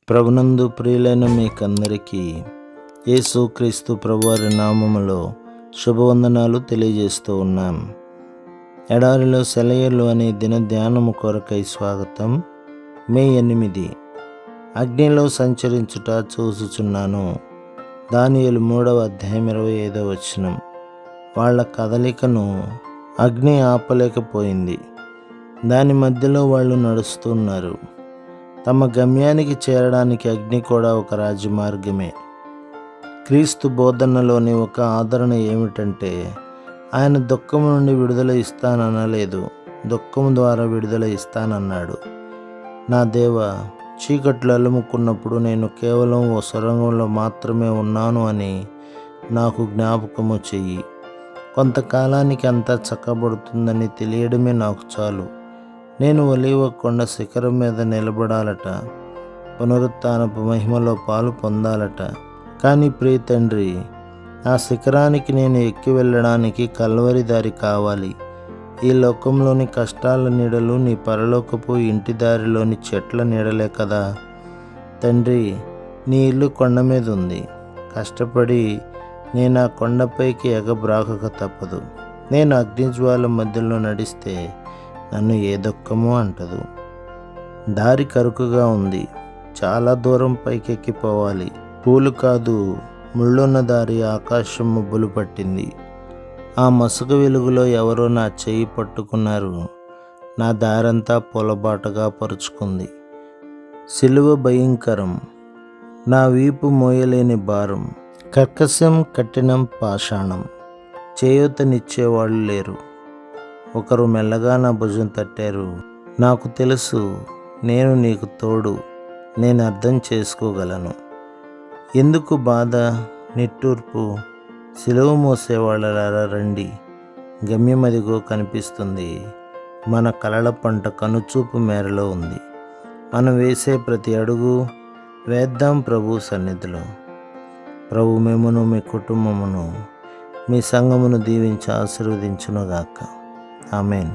ప్రభునందు ప్రియులైన మీకందరికీ యేసుక్రీస్తు ప్రభువారి నామములో శుభవందనాలు తెలియజేస్తూ ఉన్నాం. ఎడారిలో సెలయేర్లు అనే దిన ధ్యానము కొరకై స్వాగతం. మే 8. అగ్నిలో సంచరించుట చూసుచున్నాను. దానియేలు 3వ అధ్యాయం 25వ వచనం. వాళ్ళ కదలికను అగ్ని ఆపలేకపోయింది. దాని మధ్యలో వాళ్ళు నడుస్తున్నారు. తమ గమ్యానికి చేరడానికి అగ్ని కూడా ఒక రాజమార్గమే. క్రీస్తు బోధనలోని ఒక ఆదరణ ఏమిటంటే, ఆయన దుఃఖం నుండి విడుదల ఇస్తాననలేదు, దుఃఖం ద్వారా విడుదల ఇస్తానన్నాడు. నా దేవ, చీకట్లు అలుముకున్నప్పుడు నేను కేవలం ఓ సొరంగంలో మాత్రమే ఉన్నాను అని నాకు జ్ఞాపకము చెయ్యి. కొంతకాలానికి అంతా చక్కబడుతుందని తెలియడమే నాకు చాలు. నేను ఒలీవ కొండ శిఖరం మీద నిలబడాలట, పునరుత్థానపు మహిమలో పాలు పొందాలట. కానీ ప్రియ తండ్రి, ఆ శిఖరానికి నేను ఎక్కి వెళ్ళడానికి కల్వరి దారి కావాలి. ఈ లోకంలోని కష్టాల నీడలు నీ పరలోకపు ఇంటి దారిలోని చెట్ల నీడలే కదా. తండ్రి, నీ ఇల్లు కొండ మీద ఉంది. కష్టపడి నేను ఆ కొండపైకి ఎగబ్రాకక తప్పదు. నేను అగ్నిజ్వాల మధ్యలో నడిస్తే నన్ను ఏ దుఃఖమో అంటదు. దారి కరుకుగా ఉంది. చాలా దూరం పైకెక్కిపోవాలి. పూలు కాదు, ముళ్ళున్న దారి ఆకాశం మబ్బులు పట్టింది. ఆ మసక వెలుగులో ఎవరో నా చెయ్యి పట్టుకున్నారు. నా దారంతా పొలబాటగా పరుచుకుంది. సిలువ భయంకరం, నా వీపు మోయలేని భారం. కర్కశం, కఠినం, పాషాణం. చేయూతనిచ్చేవాళ్ళు లేరు. ఒకరు మెల్లగా నా భుజం తట్టారు. నాకు తెలుసు, నేను నీకు తోడు, నేను అర్థం చేసుకోగలను. ఎందుకు బాధ, నిట్టూర్పు? సిలువ మోసేవాళ్ళలారా రండి. గమ్యమదిగో కనిపిస్తుంది. మన కలల పంట కనుచూపు మేరలో ఉంది. మనం వేసే ప్రతి అడుగు వేద్దాం ప్రభు సన్నిధిలో. ప్రభు మిమ్మును, మీ కుటుంబమును, మీ సంఘమును దీవించి ఆశీర్వదించునుగాక. ఆమెన్.